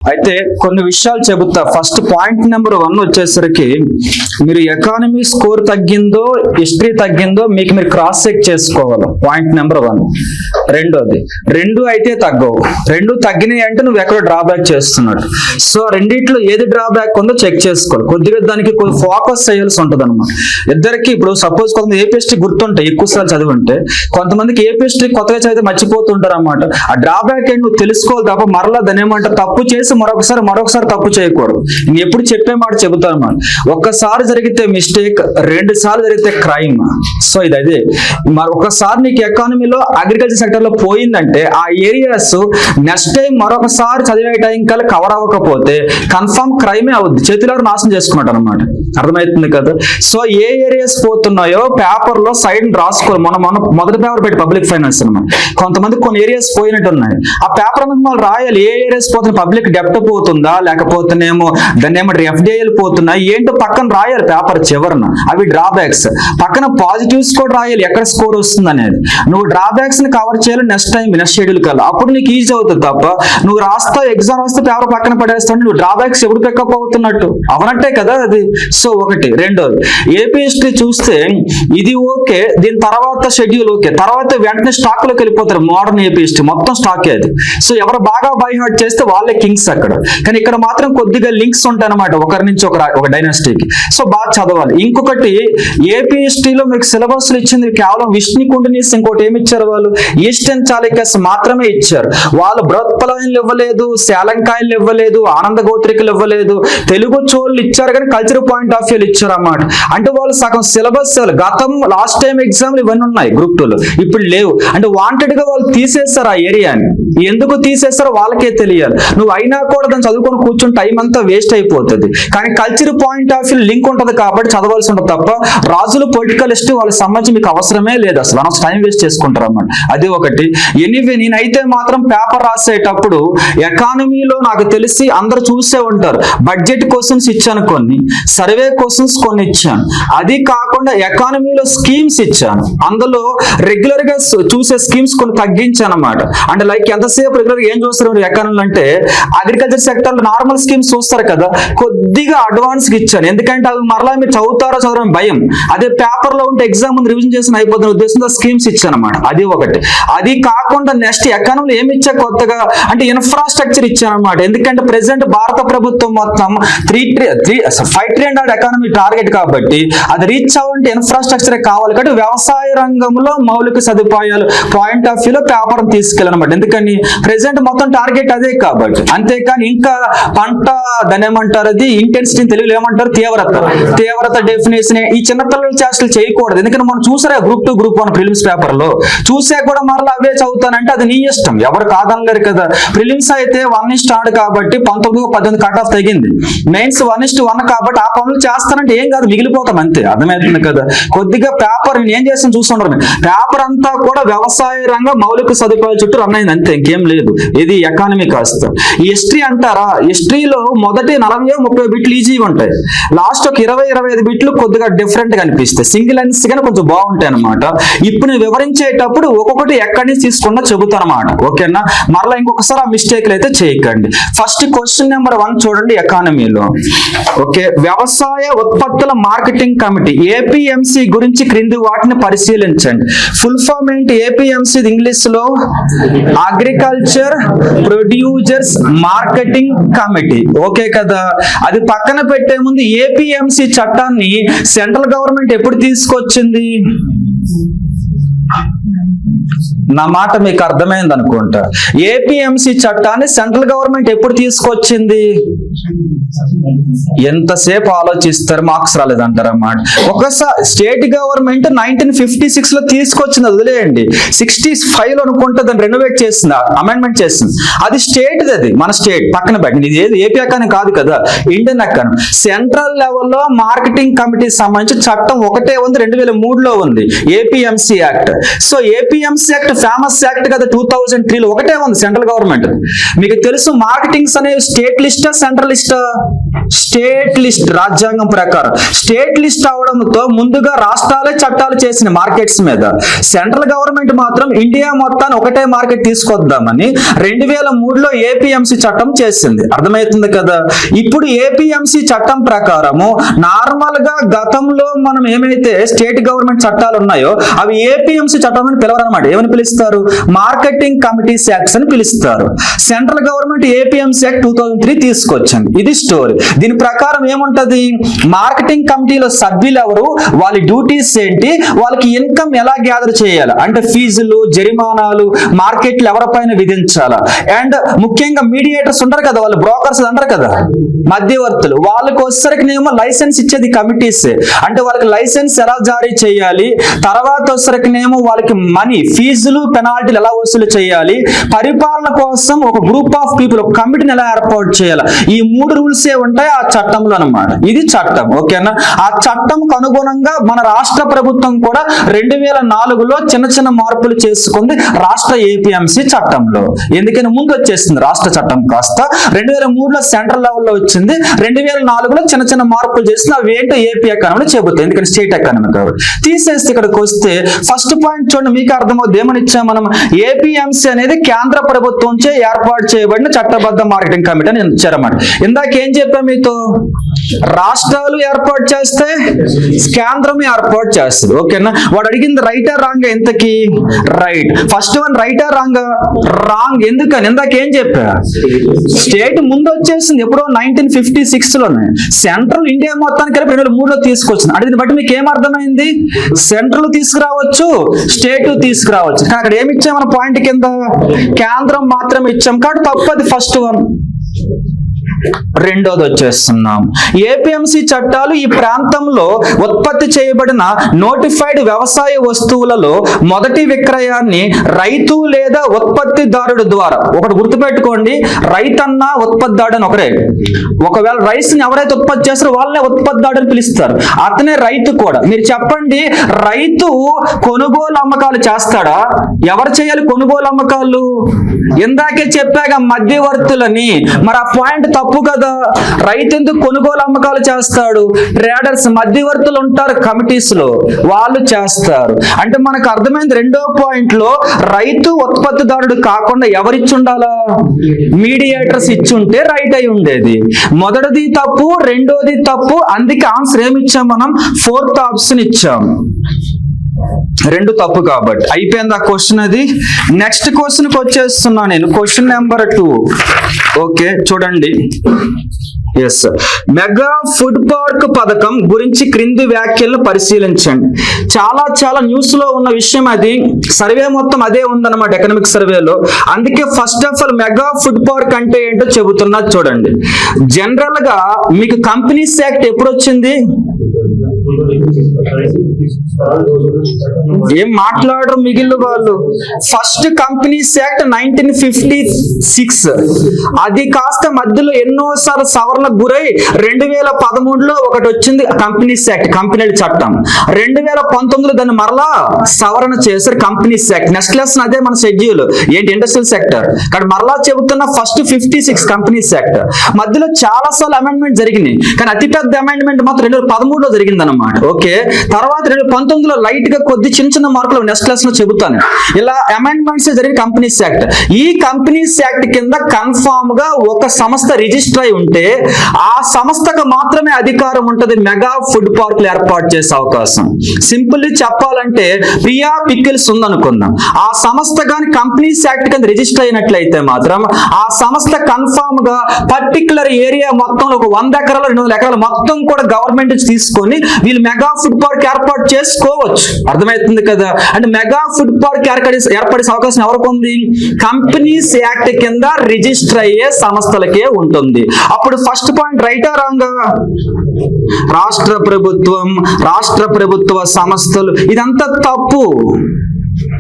అయితే కొన్ని విషయాలు చెబుతా. ఫస్ట్ పాయింట్ నెంబర్ 1 వచ్చేసరికి, మీరు ఎకానమీ స్కోర్ తగ్గిందో హిస్టరీ తగ్గిందో మీకు మీరు క్రాస్ చెక్ చేసుకోవాలి. Point number 1. రెండోది, రెండు అయితే తగ్గవు. రెండు తగ్గినాయి అంటే నువ్వు ఎక్కడో డ్రాబ్యాక్ చేస్తున్నట్టు. సో రెండిట్లో ఏది డ్రాబ్యాక్ ఉందో చెక్ చేసుకోవాలి. కొద్దిగా దానికి ఫోకస్ చేయాల్సి ఉంటుంది అనమాట. ఇద్దరికి ఇప్పుడు సపోజ్ కొంతమంది ఏపీఎస్టీ గుర్తుంటాయి ఎక్కువసార్లు చదివింటే, కొంతమందికి ఏపీఎస్టీ కొత్తగా చదివితే మర్చిపోతుంటారు అన్నమాట. ఆ డ్రాబ్యాక్ ఏంటి నువ్వు తెలుసుకోవాలి తప్ప మరలా దాని ఏమంటారు తప్పు చేసి మరొకసారి తప్పు చేయకూడదు. నేను ఎప్పుడు చెప్పే మాట చెబుతాను అన్నమాట. ఒక్కసారి జరిగితే మిస్టేక్, 2 సార్లు జరిగితే క్రైమ్. సో ఇది అదే. మరి ఒకసారి నీకు ఎకానమీలో అగ్రికల్చర్ సెక్టర్ లో పోయిందంటే ఆ ఏరియాస్ నెక్స్ట్ టైం మరొకసారి చదివే టైం కల్లా కవర్ అవ్వకపోతే కన్ఫర్మ్ క్రైమే అవుద్ది. చేతిలో నాశనం చేసుకున్నట్టు అనమాట. అర్థమవుతుంది కదా. సో ఏ ఏరియాస్ పోతున్నాయో పేపర్ లో సైడ్ రాసుకోవాలి. మన మొదటి పేపర్ పెట్టి పబ్లిక్ ఫైనాన్స్ అనమాట. కొంతమంది కొన్ని ఏరియాస్ పోయినట్టు ఉన్నాయి. ఆ పేపర్ అనేది మనం రాయాలి. ఏ ఏరియాస్ పోతున్నా, పబ్లిక్ డెప్ట్ పోతుందా లేకపోతేనేమో దాన్ని ఏమంటారు ఎఫ్డిఐలు పోతున్నాయి ఏంటో పక్కన రాయాలి పేపర్ చివరన. అవి డ్రాబ్యాక్స్. పక్కన పాజిటివ్స్ కూడా రాయాలి ఎక్కడ స్కోర్ వస్తుంది అనేది. నువ్వు డ్రాబ్యాక్స్ ని కవర్ చేయాలి నెక్స్ట్ షెడ్యూల్ కల్లా. అప్పుడు నీకు ఈజీ అవుతుంది తప్ప నువ్వు రాస్తావు ఎగ్జామ్ వస్తే పేపర్ పక్కన పడేస్తావు, నువ్వు డ్రాబ్యాక్స్ ఎప్పుడు పికప్ అవుతున్నట్టు అవనట్టే కదా అది. సో ఒకటి. రెండోది, ఏపీ హిస్టరీ చూస్తే ఇది ఓకే, దీని తర్వాత షెడ్యూల్ ఓకే, తర్వాత వెంటనే స్టాక్ లోకి వెళ్ళిపోతారు. మోడర్న్ ఏపీ హిస్టరీ మొత్తం స్టాకే అది. సో ఎవరు బాగా బై హార్ట్ చేస్తే వాళ్ళే కింగ్స్ అక్కడ. కానీ ఇక్కడ మాత్రం కొద్దిగా లింక్స్ ఉంటాయి అనమాట ఒకరి నుంచి ఒక డైనాసిటీకి. సో బాగా చదవాలి. ఇంకొకటి, ఏపీ హిస్టరీలో మీకు సిలబస్ ఇచ్చింది కేవలం విష్ణుకుండినిస్, ఇంకోటి ఏమి ఇచ్చారు వాళ్ళు ఈస్టర్న్ చాళుక్యస్ మాత్రమే ఇచ్చారు. వాళ్ళు బృహత్పలాయన్లు ఇవ్వలేదు, శాలంకాయలు ఇవ్వలేదు, ఆనంద గోత్రికలు ఇవ్వలేదు. తెలుగు చోళ్ళు ఇచ్చారు కానీ కల్చర్ పాయింట్ ఆఫ్ వ్యూ ఇచ్చారు అన్నమాట. అంటే వాళ్ళు సగం సిలబస్ గతం లాస్ట్ టైం ఎగ్జామ్లు ఇవన్నీ ఉన్నాయి గ్రూప్ 2లో, ఇప్పుడు లేవు. అంటే వాంటెడ్ గా వాళ్ళు తీసేస్తారు ఆ ఏరియాని. ఎందుకు తీసేస్తారో వాళ్ళకే తెలియాలి. నువ్వు అయినా కూడా దాన్ని చదువుకొని కూర్చుని టైం అంతా వేస్ట్ అయిపోతుంది. కానీ culture point of view link ఉంటుంది కాబట్టి చదవాల్సి ఉంటుంది తప్ప రాజులు పొలిటికల్ హిస్టరీ వాళ్ళకి సంబంధించి మీకు అవసరమే లేదు అసలు. అనవసరం టైం వేస్ట్ చేసుకుంటారు అన్నమాట. అది ఒకటి. ఎనీవే నేనైతే మాత్రం పేపర్ రాసేటప్పుడు ఎకానమీలో నాకు తెలిసి అందరూ చూసే ఉంటారు, బడ్జెట్ క్వశ్చన్స్ ఇచ్చాను, కొన్ని సర్వే క్వశ్చన్స్ కొన్ని ఇచ్చాను. అది కాకుండా ఎకానమీలో స్కీమ్స్ ఇచ్చాను. అందులో రెగ్యులర్ గా చూసే స్కీమ్స్ కొన్ని తగ్గించాను అన్నమాట. అంటే లైక్ ఎంతసేపు రెగ్యులర్ ఏం చూస్తారు ఎకానమీ అంటే అగ్రికల్చర్ సెక్టర్ లో నార్మల్ స్కీమ్స్ చూస్తారు కదా, కొద్దిగా అడ్వాన్స్ గా ఇచ్చాను. ఎందుకంటే అవి మరలా మీరు చదువుతారో చదవడం భయం. అదే పేపర్ లో ఉంటే ఎగ్జామ్ ముందు రివిజన్ చేసిన అయిపోతున్న ఉద్దేశంతో స్కీమ్స్ ఇచ్చాను అనమాట. అది ఒకటి. అది కాకుండా నెక్స్ట్ ఎకానమీలో ఏమి ఇచ్చా కొత్తగా అంటే ఇన్ఫ్రాస్ట్రక్చర్ ఇచ్చాను అనమాట. ఎందుకంటే ప్రెసెంట్ భారత ప్రభుత్వం మొత్తం 5 ట్రిలియన్ ఎకానమీ టార్గెట్ కాబట్టి అది రీచ్ అవ్వాలంటే ఇన్ఫ్రాస్ట్రక్చర్ కావాలి. కాబట్టి వ్యవసాయ రంగంలో మౌలిక సదుపాయాలు పాయింట్ ఆఫ్ వ్యూలో పేపర్ తీసుకెళ్ళనమాట. ఎందుకని ప్రెసెంట్ మొత్తం టార్గెట్ అదే కాబట్టి. అంతేకాని ఇంకా పంట దాని ఏమంటారు, అది ఇంటెన్సిటీ తెలుగులో ఏమంటారు, తీవ్రత డెఫినేషన్ ఈ చిన్నపిల్లల చేష్టలు చేయకూడదు. ఎందుకంటే మనం చూసారా గ్రూప్ 2 గ్రూప్ 1 ప్రిలిమ్స్ పేపర్ లో చూసా కూడా మరలా అవే చదువుతానంటే అది నీ ఇష్టం, ఎవరు కాదనలేరు కదా. ప్రిలిమ్స్ అయితే 1:1 కాబట్టి 19-18 కట్ ఆఫ్ తగ్గింది. మెయిన్స్ 1:1 కాబట్టి ఆ పనులు చేస్తానంటే ఏం కాదు, మిగిలిపోతాం అంతే. అర్థమవుతుంది కదా. కొద్దిగా పేపర్ నేను ఏం చేస్తాను చూస్తుంటారు, పేపర్ అంతా కూడా వ్యవసాయ రంగం మౌలిక సదుపాయాల చుట్టూ రన్ అయింది అంతే, ఇంకేం లేదు. ఇది ఎకానమీ కాస్త. హిస్టరీ అంటారా, హిస్టరీలో మొదటి 40-30 బిట్లు ఈజీగా ఉంటాయి, లాస్ట్ ఒక 20-25 బిట్లు కొద్దిగా డిఫరెంట్ గా అనిపిస్తాయి, సింగిల్ లైన్స్ గానీ కొంచెం బాగుంటాయి అనమాట. ఇప్పుడు నేను వివరించేటప్పుడు ఒక్కొక్కటి ఎక్కడి నుంచి తీసుకున్నా చెబుతాను అనమాట. ఓకేనా, మరలా ఇంకొకసారి ఆ మిస్టేక్లు అయితే చేయకండి. ఫస్ట్ క్వశ్చన్ నెంబర్ 1 చూడండి ఎకానమీలో. ఓకే, వ్యవసాయ ఉత్పత్తుల మార్కెటింగ్ కమిటీ ఏపీఎంసీ గురించి క్రింది వాటిని పరిశీలించండి. ఫుల్ ఫామ్ ఏంటి ఏపీఎంసీ ఇంగ్లీష్ లో? Agriculture producers marketing committee. Okay కదా. అది పక్కన పెట్టే ముందు ఏపీఎంసీ చట్టాన్ని సెంట్రల్ గవర్నమెంట్ ఎప్పుడు తీసుకొచ్చింది? నా మాట మీకు అర్థమైంది అనుకుంటా. ఏపీఎంసీ చట్టాన్ని సెంట్రల్ గవర్నమెంట్ ఎప్పుడు తీసుకొచ్చింది? ఎంతసేపు ఆలోచిస్తారు, మార్క్స్ రాలేదంటారన్నమాట. ఒకసారి స్టేట్ గవర్నమెంట్ 1956 లో తీసుకొచ్చింది, వదిలేయండి. 65 లో అనుకుంటే దాన్ని రెనోవేట్ చేసింది, అమెండ్మెంట్ చేసింది. అది స్టేట్, అది మన స్టేట్ పక్కన పెట్టింది. ఇది ఏది ఏపీ ఎకానమీ కాదు కదా, ఇండియన్ ఎకానమీ. సెంట్రల్ లెవెల్లో మార్కెటింగ్ కమిటీ సంబంధించి చట్టం ఒకటే ఉంది, 2003లో ఉంది, APMC act. So APMC act famous act కదా, 2003లో ఒకటే ఉంది సెంట్రల్ గవర్నమెంట్. మీకు తెలుసు మార్కెటింగ్స్ అనేవి స్టేట్ లిస్టా సెంట్రల్ లిస్టా? స్టేట్ లిస్ట్ రాజ్యాంగం ప్రకారం స్టేట్ లిస్ట్ అవడంతో ముందుగా రాష్ట్రాలే చట్టాలు చేసిన మార్కెట్స్ మీద. సెంట్రల్ గవర్నమెంట్ మాత్రం ఇండియా మొత్తాన్ని ఒకటే మార్కెట్ తీసుకొద్దామని 2003లో ఏపీఎంసీ చట్టం చేసింది. అర్థమవుతుంది కదా. ఇప్పుడు ఏపీఎంసీ చట్టం ప్రకారము నార్మల్ గా గతంలో మనం ఏమైతే స్టేట్ గవర్నమెంట్ చట్టాలు ఉన్నాయో అవి ఏపీఎంసీ చట్టం అని పిలవరన్నమాట. ఏమని పిలుస్తారు? మార్కెటింగ్ కమిటీస్ యాక్ట్స్ అని పిలుస్తారు. సెంట్రల్ గవర్నమెంట్ ఏపీఎంసీ యాక్ట్ 2003 తీసుకొచ్చింది. ఇది స్టోరీ. దీని ప్రకారం ఏముంటది? మార్కెటింగ్ కమిటీలో సభ్యులు ఎవరు, వాళ్ళ డ్యూటీస్ ఏంటి, వాళ్ళకి ఇన్కమ్ ఎలా గ్యాదర్ చేయాలి, అంటే ఫీజులు, జరిమానాలు మార్కెట్లు ఎవరిపైన విధించాలా, అండ్ ముఖ్యంగా మీడియేటర్స్ ఉంటారు కదా, వాళ్ళు బ్రోకర్స్ అంటారు కదా, మధ్యవర్తులు, వాళ్ళకి వచ్చేసరికినేమో లైసెన్స్ ఇచ్చేది కమిటీస్. అంటే వాళ్ళకి లైసెన్స్ ఎలా జారీ చేయాలి, తర్వాత వచ్చేసరికినేమో వాళ్ళకి మనీ, ఫీజులు, పెనాల్టీలు ఎలా వసూలు చేయాలి, పరిపాలన కోసం ఒక గ్రూప్ ఆఫ్ పీపుల్, ఒక కమిటీని ఎలా ఏర్పాటు చేయాలి, ఈ 3 రూల్స్ ఏ ఉంటాయి ఆ చట్టంలో అన్నమాట. ఇది చట్టం. ఓకేనా? ఆ చట్టంకు అనుగుణంగా మన రాష్ట్ర ప్రభుత్వం కూడా 2004లో చిన్న మార్పులు చేసుకుంది రాష్ట్ర ఏపీఎంసీ చట్టంలో. ఎందుకని ముందు వచ్చేసింది రాష్ట్ర చట్టం, కాస్త 2003లో సెంట్రల్ లెవెల్లో వచ్చింది, 2004లో చిన్న మార్పులు చేసింది. అవి ఏంటో ఏపీ ఎకానమీ చెబుతాయి, ఎందుకంటే స్టేట్ ఎకానమీ కాబట్టి. తీసేస్తే ఇక్కడికి వస్తే ఫస్ట్ పాయింట్ చూడండి, మీకు అర్థమవుతుంది. ఏమని ఇచ్చాం మనం? ఏపీఎంసీ అనేది కేంద్ర ప్రభుత్వంచే ఏర్పాటు చేయబడిన చట్టబద్ధ మార్కెటింగ్ కమిటీ అని ఇచ్చారన్నమాట. ఇందాక ఏం చెప్పాం మీతో? రాష్ట్రాలు ఏర్పాటు చేస్తే కేంద్రం ఏర్పాటు చేస్తుంది. ఓకేనా? వాడు అడిగింది రైటా రాంగ్? ఎంతకి రైట్. ఫస్ట్ వన్ రైటా రాంగ్? రాంగ్. ఎందుకని? ఇందాక ఏం చెప్పా? స్టేట్ ముందు వచ్చేసింది ఎప్పుడో 1956లోనే. సెంట్రల్ ఇండియా మొత్తానికి కలిపి 2003లో తీసుకొచ్చింది. అంటే దీన్ని బట్టి మీకు ఏం అర్థమైంది? సెంట్రల్ తీసుకురావచ్చు, స్టేట్ తీసుకురావచ్చు. కానీ అక్కడ ఏమి ఇచ్చాం మన పాయింట్ కింద? కేంద్రం మాత్రం ఇచ్చాం. కాబట్టి తప్పది ఫస్ట్ వన్. రెండోది వచ్చేస్తున్నాం. ఏపీఎంసీ చట్టాలు ఈ ప్రాంతంలో ఉత్పత్తి చేయబడిన నోటిఫైడ్ వ్యవసాయ వస్తువులలో మొదటి విక్రయాన్ని రైతు లేదా ఉత్పత్తిదారుడు ద్వారా. ఒకటి గుర్తుపెట్టుకోండి, రైతన్న ఉత్పత్తిదారుడు అని ఒకరే. ఒకవేళ రైస్ ని ఎవరైతే ఉత్పత్తి చేస్తారో వాళ్ళనే ఉత్పత్తిదారుడు అని పిలుస్తారు. అతనే రైతు కూడా. మీరు చెప్పండి, రైతు కొనుగోలు అమ్మకాలు చేస్తాడా? ఎవరు చేయాలి కొనుగోలు అమ్మకాలు? ఇందాకే చెప్పాక మధ్యవర్తులని. మరి ఆ పాయింట్ తప్పు కదా. రైతు ఎందుకు కొనుగోలు అమ్మకాలు చేస్తాడు? ట్రేడర్స్, మధ్యవర్తులు ఉంటారు కమిటీస్ లో, వాళ్ళు చేస్తారు. అంటే మనకు అర్థమైంది రెండో పాయింట్ లో రైతు ఉత్పత్తిదారుడు కాకుండా ఎవరిచ్చి ఉండాలా? మీడియేటర్స్ ఇచ్చుంటే రైట్ అయి ఉండేది. మొదటిది తప్పు, రెండోది తప్పు. అందుకే ఆన్సర్ ఏమి ఇచ్చాం మనం? 4th ఆప్షన్ ఇచ్చాం. రెండు తప్పు కాబట్టి అయిపోయింది ఆ క్వశ్చన్. అది నెక్స్ట్ క్వశ్చన్ కి వచ్చేస్తున్నా నేను. Question number 2. ఓకే చూడండి. ఎస్, మెగా ఫుడ్ పార్క్ పథకం గురించి క్రింది వ్యాఖ్యలను పరిశీలించండి. చాలా న్యూస్ లో ఉన్న విషయం అది. సర్వే మొత్తం అదే ఉందన్నమాట, ఎకనామిక్ సర్వేలో. అందుకే first of all mega food park అంటే ఏంటో చెబుతున్నా చూడండి. జనరల్ గా మీకు కంపెనీస్ యాక్ట్ ఎప్పుడు వచ్చింది? ఏం మాట్లాడరు మిగిలిన వాళ్ళు. First companies act 1956. అది కాస్త మధ్యలో ఎన్నోసార్లు సవరణకు గురై 2013లో ఒకటి వచ్చింది కంపెనీస్ యాక్ట్, కంపెనీల చట్టం. 2019లో దాన్ని మరలా సవరణ చేశారు కంపెనీస్ యాక్ట్. నెక్స్ట్ లెసన్ అదే మన షెడ్యూల్ ఏంటి, ఇండస్ట్రియల్ సెక్టర్. కానీ మరలా చెబుతున్న ఫస్ట్ 56 కంపెనీస్ యాక్ట్. మధ్యలో చాలా సార్లు అమెండ్మెంట్ జరిగినాయి, కానీ అతిపెద్ద అమెండ్మెంట్ మాత్రం 2013లో జరిగింది అన్నమాట. ఓకే, తర్వాత 2019లో లైట్ గా కొద్ది చిన్న మార్పులు నెక్స్ట్ క్లాస్ లో చెబుతాను. ఇలా అమెండ్మెంట్స్ జరిగిన కంపెనీస్ యాక్ట్. ఈ కంపెనీస్ యాక్ట్ కింద కన్ఫామ్ గా ఒక సంస్థ రిజిస్టర్ అయి ఉంటే ఆ సంస్థకు మాత్రమే అధికారం ఉంటది మెగా ఫుడ్ పార్క్ ఏర్పాటు చేసే అవకాశం. సింపుల్లీ చెప్పాలంటే ప్రియా పికిల్స్ ఉందనుకుందాం, ఆ సంస్థ కానీ కంపెనీస్ యాక్ట్ కింద రిజిస్టర్ అయినట్లయితే మాత్రం ఆ సంస్థ కన్ఫామ్ గా పర్టికులర్ ఏరియా మొత్తంలో ఒక 100 ఎకరాలు 200 ఎకరాలు మొత్తం కూడా గవర్నమెంట్ తీసుకొని వీళ్ళు మెగా ఫుడ్ పార్క్ ఏర్పాటు చేసుకోవచ్చు. అర్థమవుతుంది కదా. అంటే మెగా ఫుడ్ పార్క్ ఏర్పడే అవకాశం ఎవరికి ఉంది? కంపెనీస్ యాక్ట్ కింద రిజిస్టర్ అయ్యే సంస్థలకే ఉంటుంది. అప్పుడు ఫస్ట్ పాయింట్ రైటా రాంగా? రాష్ట్ర ప్రభుత్వ సంస్థలు, ఇదంతా తప్పు.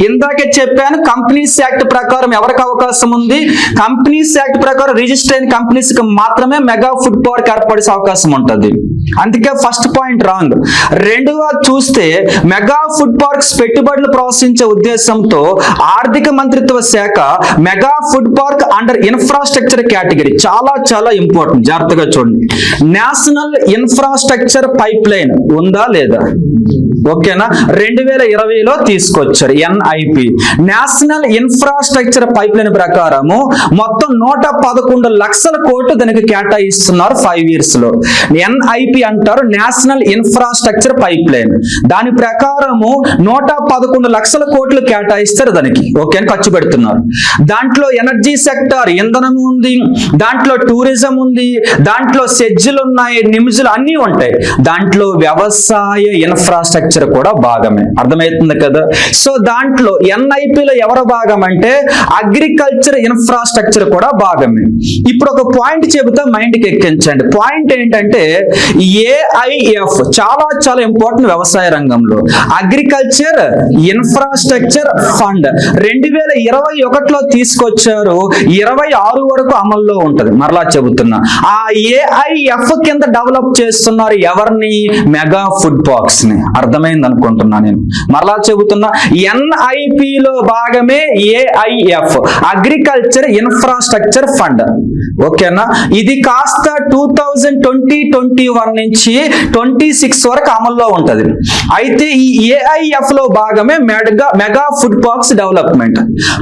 ఇందాకే చెప్పాను, కంపెనీస్ యాక్ట్ ప్రకారం ఎవరికి అవకాశం ఉంది? కంపెనీస్ యాక్ట్ ప్రకారం రిజిస్టర్ అయిన కంపెనీస్ కి మాత్రమే మెగా ఫుడ్ పార్క్ ఏర్పడే అవకాశం ఉంటుంది. అందుకే ఫస్ట్ పాయింట్ రాంగ్. రెండవ చూస్తే మెగా ఫుడ్ పార్క్స్ పెట్టుబడులు ప్రోత్సహించే ఉద్దేశంతో ఆర్థిక మంత్రిత్వ శాఖ mega food park under infrastructure category, చాలా చాలా ఇంపార్టెంట్, జాగ్రత్తగా చూడండి. నేషనల్ ఇన్ఫ్రాస్ట్రక్చర్ పైప్ లైన్ ఉందా లేదా? ఓకేనా? 2020లో తీసుకొచ్చారు NIP, national infrastructure pipe line ప్రకారము మొత్తం 111 లక్షల కోట్లు దానికి కేటాయిస్తున్నారు 5 years లో. ఎన్ఐపి అంటారు, నేషనల్ ఇన్ఫ్రాస్ట్రక్చర్ పైప్ లైన్. దాని ప్రకారము 111 లక్షల కోట్లు కేటాయిస్తారు దానికి. ఓకే, ఖర్చు పెడుతున్నారు. దాంట్లో ఎనర్జీ సెక్టార్, ఇంధనం ఉంది, దాంట్లో టూరిజం ఉంది, దాంట్లో సెజ్జులు ఉన్నాయి, నిమ్జులు అన్నీ ఉంటాయి. దాంట్లో వ్యవసాయ ఇన్ఫ్రాస్ట్రక్చర్ కూడా భాగమే. అర్థమవుతుంది కదా? సో దాంట్లో ఎన్ఐపిలో ఎవరు భాగం అంటే అగ్రికల్చర్ ఇన్ఫ్రాస్ట్రక్చర్ కూడా భాగమే. ఇప్పుడు ఒక పాయింట్ చెబుతా, మైండ్కి ఎక్కించండి. పాయింట్ ఏంటంటే ఏఐఎఫ్ చాలా చాలా ఇంపార్టెంట్ వ్యవసాయ రంగంలో. అగ్రికల్చర్ ఇన్ఫ్రాస్ట్రక్చర్ ఫండ్ 2021లో తీసుకొచ్చారు, 26 వరకు అమల్లో ఉంటది. మరలా చెబుతున్నా, ఆ ఏఐఎఫ్ కింద డెవలప్ చేస్తున్నారు ఎవరిని? మెగా ఫుడ్ పార్క్స్ ని. అర్థమైంది అనుకుంటున్నా నేను. మరలా చెబుతున్నా, ఎన్ఐపిలో భాగమే ఏఐఎఫ్, అగ్రికల్చర్ ఇన్ఫ్రాస్ట్రక్చర్ ఫండ్. ఓకేనా? ఇది కాస్త 2021 నుంచి 26 వరకు అమల్లో ఉంటది. అయితే ఈ ఏఐఎఫ్ లో భాగమే mega food parks development.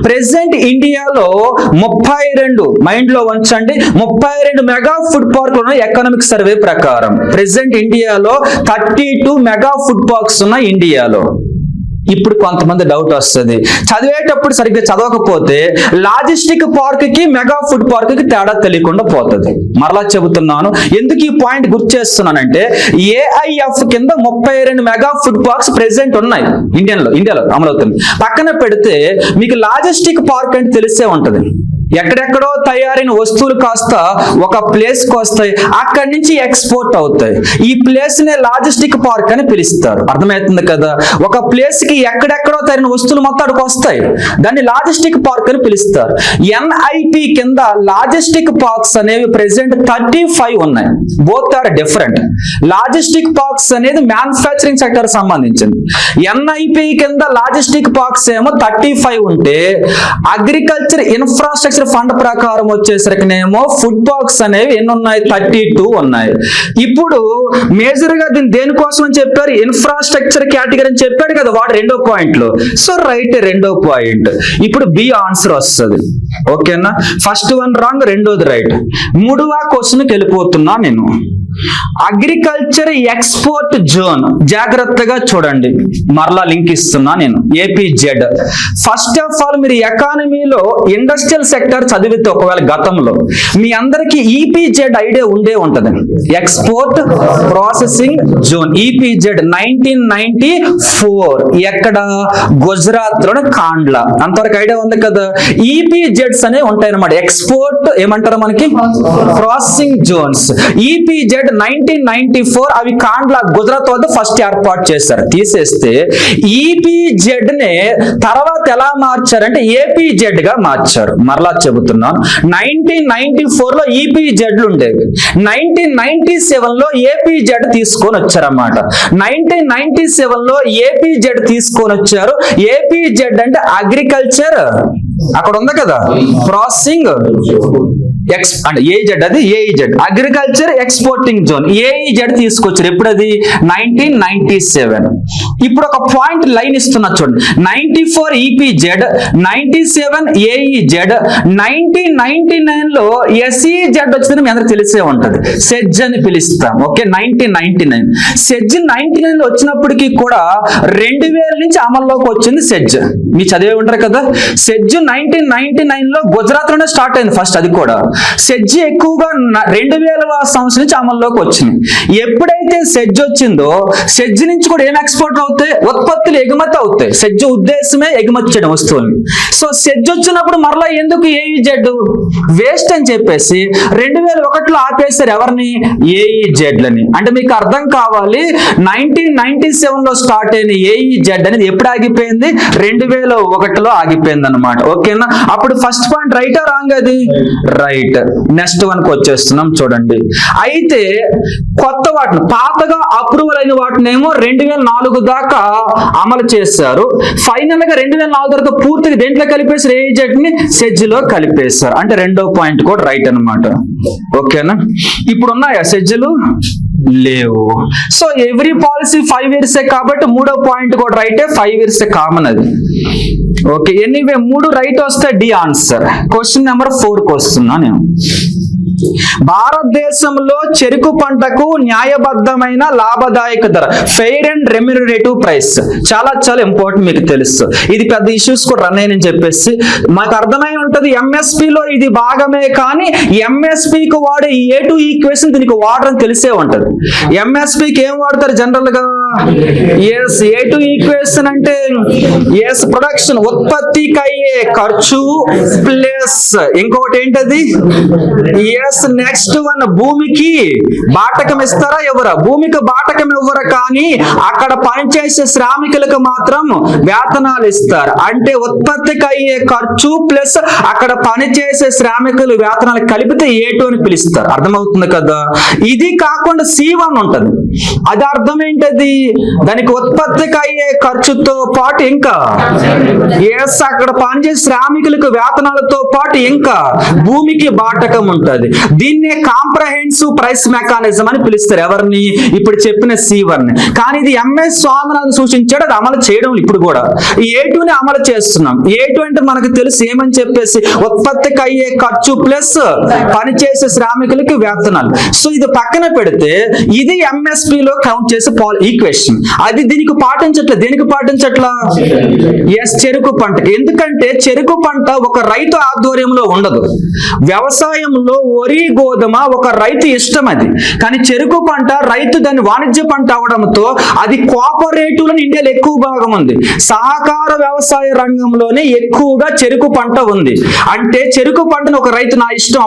Present ఇండియాలో 32, మైండ్ లో ఉంచండి, 32 మెగా ఫుడ్ పార్క్లు ఉన్నాయి ఎకనామిక్ సర్వే ప్రకారం. ప్రెసెంట్ ఇండియాలో 32 మెగా ఫుడ్ పార్క్స్ ఉన్నాయి ఇండియాలో. ఇప్పుడు కొంతమంది డౌట్ వస్తుంది, చదివేటప్పుడు సరిగ్గా చదవకపోతే లాజిస్టిక్ పార్క్ కి మెగా ఫుడ్ పార్క్ కి తేడా తెలియకుండా పోతుంది. మరలా చెబుతున్నాను, ఎందుకు ఈ పాయింట్ గుర్తు చేస్తున్నానంటే ఏఐఎఫ్ కింద 32 మెగా ఫుడ్ పార్క్స్ ప్రెసెంట్ ఉన్నాయి ఇండియాలో అమలవుతుంది. పక్కన పెడితే మీకు లాజిస్టిక్ పార్క్ అంటే తెలిసే ఉంటది. ఎక్కడెక్కడో తయారైన వస్తువులు కాస్త ఒక ప్లేస్ కి వస్తాయి, అక్కడి నుంచి ఎక్స్పోర్ట్ అవుతాయి. ఈ ప్లేస్ నే లాజిస్టిక్ పార్క్ అని పిలుస్తారు. అర్థమవుతుంది కదా? ఒక ప్లేస్ కి ఎక్కడెక్కడో తయారైన వస్తువులు మొత్తం అక్కడికి వస్తాయి, దాన్ని లాజిస్టిక్ పార్క్ అని పిలుస్తారు. ఎన్ఐపి కింద లాజిస్టిక్ పార్క్స్ అనేవి ప్రెసెంట్ 35 ఉన్నాయి. Both are different. Logistic parks అనేది మ్యానుఫ్యాక్చరింగ్ సెక్టర్ సంబంధించింది. ఎన్ఐపి కింద లాజిస్టిక్ పార్క్స్ ఏమో 35 ఉంటే, అగ్రికల్చర్ ఇన్ఫ్రాస్ట్రక్చర్ ఫండ్ ప్రకారం వచ్చేసరికినేమో ఫుడ్ పార్క్స్ అనేవి ఎన్ని ఉన్నాయి? 32 ఉన్నాయి. ఇప్పుడు మేజర్ గా దీన్ని దేనికోసం అని చెప్పారు? ఇన్ఫ్రాస్ట్రక్చర్ కేటగిరీ అని చెప్పాడు కదా వాడు రెండో పాయింట్ లో. సో రైట్, రెండో పాయింట్. ఇప్పుడు బి ఆన్సర్ వస్తుంది. ఓకేనా? ఫస్ట్ వన్ రాంగ్, రెండోది రైట్. మూడవ క్వశ్చన్ కి వెళ్ళిపోతున్నా నేను. అగ్రికల్చర్ ఎక్స్పోర్ట్ జోన్, జాగ్రత్తగా చూడండి, మరలా లింక్ ఇస్తున్నా నేను. ఏపీజెడ్. ఫస్ట్ ఆఫ్ ఆల్ మీరు ఎకానమీలో ఇండస్ట్రియల్ సెక్టర్ చదివితే ఒకవేళ గతంలో మీ అందరికి ఈపీజెడ్ ఐడియా ఉండే ఉంటది. ఎక్స్పోర్ట్ ప్రాసెసింగ్ జోన్, ఈపీజెడ్ 1994 ఎక్కడ? గుజరాత్ లోని కాండ్లా. అంతవరకు ఐడియా ఉంది కదా? ఈపీజెడ్స్ అనేవి ఉంటాయి అన్నమాట. ఎక్స్పోర్ట్ ఏమంటారు మనకి? Processing Jones. ఈపీజెడ్ 1994 అవి కాండ్లా గుజరాత్ వద్ద ఫస్ట్ ఏర్పాటు చేశారు. తీసేస్తే ఈపీజెడ్ నే తర్వాత ఎలా మార్చారంటే ఏపీజెడ్ గా మార్చారు. మరలా చెబుతున్నాను, 1994 లో ఈపీజెడ్లు ఉండేవి. 1997 లో ఏపీజెడ్ తీసుకొని వచ్చారన్నమాట. 1997 లో ఏపీజెడ్ తీసుకొని వచ్చారు. ఏపీజెడ్ అంటే అగ్రికల్చర్, అక్కడ ఉంది కదా ప్రాసెసింగ్ అంటే ఏజెడ్, అది ఏఈజెడ్, అగ్రికల్చర్ ఎక్స్పోర్టింగ్ జోన్. ఏఈజెడ్ తీసుకొచ్చారు. ఎప్పుడు అది? 1997. ఇప్పుడు ఒక పాయింట్ లైన్ ఇస్తున్నా చూడండి. 94 ఈపీజెడ్, 97 ఏఈజెడ్, 1999 లో ఎస్ఈజెడ్ వచ్చిందని మీ అందరికి తెలిసే ఉంటది. సెజ్ అని పిలుస్తాం. ఓకే, 1999 సెజ్ 99 లో వచ్చినప్పటికీ కూడా 2000 నుంచి అమల్లోకి వచ్చింది సెజ్. మీ చదివే ఉంటారు కదా. సెజ్ 1999 లో గుజరాత్ లోనే స్టార్ట్ అయింది ఫస్ట్. అది కూడా సెజ్ ఎక్కువగా 2000వ సంవత్సరం నుంచి అమల్లోకి వచ్చింది. ఎప్పుడైతే సెజ్ వచ్చిందో సెజ్ నుంచి కూడా ఏం ఎక్స్పోర్ట్ అవుతాయి, ఉత్పత్తులు ఎగుమతి అవుతాయి. సెజ్ ఉద్దేశమే ఎగుమతి చేయడం వస్తువులు. సో సెజ్ వచ్చినప్పుడు మరలా ఎందుకు ఏఈజెడ్ వేస్ట్ అని చెప్పేసి 2001లో ఆపేశారు. ఎవరిని? ఏఈజెడ్లని. అంటే మీకు అర్థం కావాలి, 1997లో స్టార్ట్ అయిన ఏఈజెడ్ అనేది ఎప్పుడు ఆగిపోయింది? 2001లో ఆగిపోయింది అన్నమాట. ఓకేనా? అప్పుడు ఫస్ట్ పాయింట్ రైటా రాంగ్? అది రైట్. నెక్స్ట్ వన్కి వచ్చేస్తున్నాం చూడండి. అయితే కొత్త వాటిని, పాతగా అప్రూవల్ అయిన వాటిని ఏమో 2004 దాకా అమలు చేశారు. ఫైనల్ గా 2004 దాకా పూర్తిగా దేంట్లో కలిపేశారు? ఏఈజెడ్ ని సెజ్ లో కలిపేశారు. అంటే రెండో పాయింట్ కూడా రైట్ అన్నమాట. ఓకేనా? ఇప్పుడు ఉన్నాయా సెజ్లు? లేవు. సో ఎవ్రీ పాలసీ 5 years కాబట్టి మూడో పాయింట్ కూడా రైటే, 5 years కామన్ అది. ఓకే, ఎనీవే 3 రైట్ వస్తే డి ఆన్సర్. క్వశ్చన్ నెంబర్ 4కి వస్తున్నా నేను. భారతదేశంలో చెరుకు పంటకు న్యాయబద్ధమైన లాభదాయక ధర, ఫెయిర్ అండ్ రెమ్యునరేటివ్ ప్రైస్, చాలా చాలా ఇంపార్టెంట్. మీకు తెలుసు ఇది పెద్ద ఇష్యూస్ కూడా రన్ అయ్యని చెప్పేసి మాకు అర్థమై ఉంటది. ఎంఎస్పిలో ఇది భాగమే, కానీ ఎంఎస్పికి వాడే A2 ఈక్వేషన్ దీనికి వాడరని తెలిసే ఉంటది. ఎంఎస్పికి ఏం వాడతారు జనరల్ గా? ఎస్, A2 ఈక్వేషన్ అంటే ఎస్ ప్రొడక్షన్, ఉత్పత్తికి అయ్యే ఖర్చు ప్లస్ ఇంకొకటి ఏంటది? ఎస్, నెక్స్ట్ వన్ భూమికి బాటకం ఇస్తారా ఎవరా? భూమికి బాటకం ఇవ్వరు, కానీ అక్కడ పనిచేసే శ్రామికులకు మాత్రం వేతనాలు ఇస్తారు. అంటే ఉత్పత్తికి అయ్యే ఖర్చు ప్లస్ అక్కడ పనిచేసే శ్రామికులు వేతనాలు కలిపితే A2 అని పిలుస్తారు. అర్థమవుతుంది కదా? ఇది కాకుండా C1 ఉంటది. అది అర్థం ఏంటది? దానికి ఉత్పత్తికి అయ్యే ఖర్చుతో పాటు ఇంకా ఎస్ అక్కడ పనిచేసే శ్రామికులకు వేతనాలతో పాటు ఇంకా భూమికి బాటకం ఉంటది. దీన్నే కాంప్రహెన్సివ్ ప్రైస్ మెకానిజం అని పిలుస్తారు. ఎవరిని? ఇప్పుడు చెప్పిన C1. కానీ ఇది ఎంఎస్ స్వామినాథన్ సూచించాడు, అది అమలు చేయడం ఇప్పుడు కూడా. A2ని అమలు చేస్తున్నాం. A2 అంటే మనకు తెలుసు ఏమని చెప్పేసి, ఉత్పత్తికి అయ్యే ఖర్చు ప్లస్ పనిచేసే శ్రామికులకి వేతనాలు. సో ఇది పక్కన పెడితే ఇది ఎంఎస్పిలో కౌంట్ చేసే ఈక్వేషన్. అది దీనికి పాటించట్లేదు. దేనికి పాటించట్లా? ఎస్, చెరుకు పంటకి. ఎందుకంటే చెరుకు పంట ఒక రైతు ఆధ్వర్యంలో ఉండదు. వ్యవసాయంలో వరి గోధుమ ఒక రైతు ఇష్టం అది, కానీ చెరుకు పంట రైతు దాన్ని వాణిజ్య పంట అవడంతో అది కోఆపరేటివ్లో ఇండియాలో ఎక్కువ భాగం ఉంది. సహకార వ్యవసాయ రంగంలోనే ఎక్కువగా చెరుకు పంట ఉంది. అంటే చెరుకు పంటను ఒక రైతు నా ఇష్టం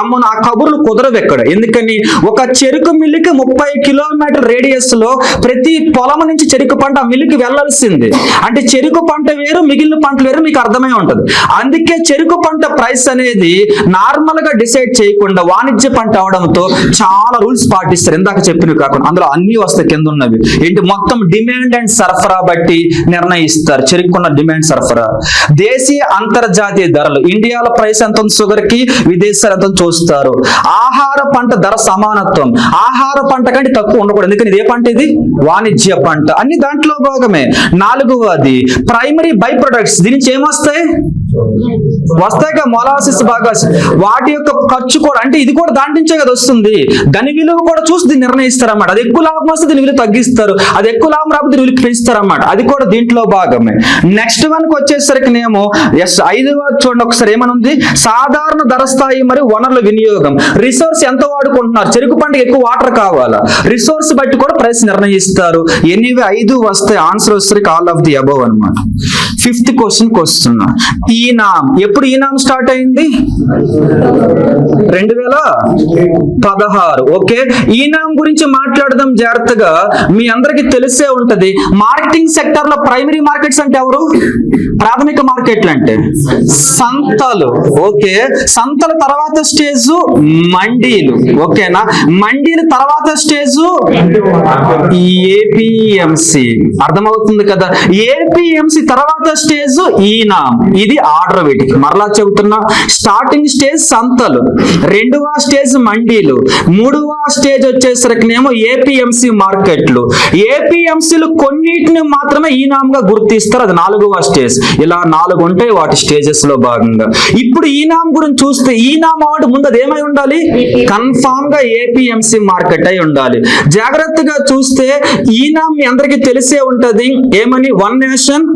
అమ్మును ఆ కబుర్లు కుదరవు ఎక్కడ. ఎందుకని? ఒక చెరుకు మిల్లుకి 30 కిలోమీటర్ రేడియస్ లో ప్రతి పొలం నుంచి చెరుకు పంట ఆ మిల్లుకి వెళ్లాల్సింది. అంటే చెరుకు పంట వేరు, మిగిలిన పంటలు వేరు. మీకు అర్థమై ఉంటది. అందుకే చెరుకు పంట ప్రైస్ అనేది నార్మల్ గా డిసైడ్ చేయకుండా వాణిజ్య పంట అవడంతో చాలా రూల్స్ పాటిస్తారు. ఇందాక చెప్పినవి కాకుండా అందులో అన్ని వస్తాయి. కింద ఉన్నవి ఏంటి? మొత్తం డిమాండ్ అండ్ సరఫరా బట్టి నిర్ణయిస్తారు. చెరుకున్న డిమాండ్ సరఫరా, దేశీయ అంతర్జాతీయ ధరలు, ఇండియాలో ప్రైస్ ఎంత ఉంది షుగర్ కి, విదేశాలు ఎంత చూస్తారు. ఆహార పంట ధర సమానత్వం, ఆహార పంట కంటే తక్కువ ఉండకూడదు. ఎందుకని ఇది ఏ పంట? ఇది వాణిజ్య పంట. అన్ని దాంట్లో భాగమే. 4వది ప్రైమరీ బై ప్రొడక్ట్స్. దీని నుంచి ఏమొస్తాయి? వస్తాయిగా మొలాసిస్, బాగాస్. వాటి యొక్క ఖర్చు కూడా, అంటే ఇది కూడా దాని నుంచే కదా వస్తుంది. దాని విలువ కూడా చూసి దీన్ని నిర్ణయిస్తారన్నమాట. అది ఎక్కువ లాభం వస్తే దీని విలువ తగ్గిస్తారు, అది ఎక్కువ లాభం రాకపోతే దీని విలువ పెంచుతారన్నమాట. అది కూడా దీంట్లో భాగమే. నెక్స్ట్ వన్కి వచ్చేసరికి నేమో ఎస్ 5వ చూడండి ఒకసారి ఏమనుంది? సాధారణ ధర స్థాయి మరియు వనరుల వినియోగం. రిసోర్స్ ఎంత వాడుకుంటున్నారు? చెరుకు పంటకి ఎక్కువ వాటర్ కావాలా? రిసోర్స్ బట్టి కూడా ప్రైస్ నిర్ణయిస్తారు. ఎనీవే 5 వస్తే ఆన్సర్ వచ్చేసరికి ఆల్ ఆఫ్ ది అబవ్ అన్నమాట. 5th క్వశ్చన్కి వస్తున్నా. ఈనామ్ ఎప్పుడు ఈనామ్ స్టార్ట్ అయింది? 2016. ఓకే, ఈనామ్ గురించి మాట్లాడదాం జాగ్రత్తగా. మీ అందరికి తెలిసే ఉంటది. మార్కెటింగ్ సెక్టర్ లో ప్రైమరీ మార్కెట్స్ అంటే ఎవరు? ప్రాథమిక మార్కెట్లు అంటే సంతలు. ఓకే, సంతల తర్వాత స్టేజ్ మండీలు. ఓకేనా? మండీల తర్వాత స్టేజ్ ఏపీఎంసి. అర్థమవుతుంది కదా? ఏపీఎంసి తర్వాత స్టేజ్ ఈనామ్. ఇది ఆర్డర్. వీటికి మరలా చెబుతున్నా, స్టార్టింగ్ స్టేజ్ సంతలు, 2వ స్టేజ్ మండీలు, 3వ స్టేజ్ వచ్చేసరికినేమో ఏపీఎంసి మార్కెట్లు. ఏపీఎంసీలు కొన్నిటిని మాత్రమే ఈనామ్ గా గుర్తిస్తారు. అది 4వ స్టేజ్. ఇలా 4 ఉంటాయి వాటి స్టేజెస్ లో భాగంగా. ఇప్పుడు ఈనామ్ గురించి చూస్తే ఈనామ్ అవార్డు ముందు అది ఏమై ఉండాలి? కన్ఫామ్ గా ఏపీఎంసి మార్కెట్ అయి ఉండాలి. జాగ్రత్తగా చూస్తే ఈనామ్ మీ అందరికీ తెలిసే ఉంటది. ఏమని? 1 నేషన్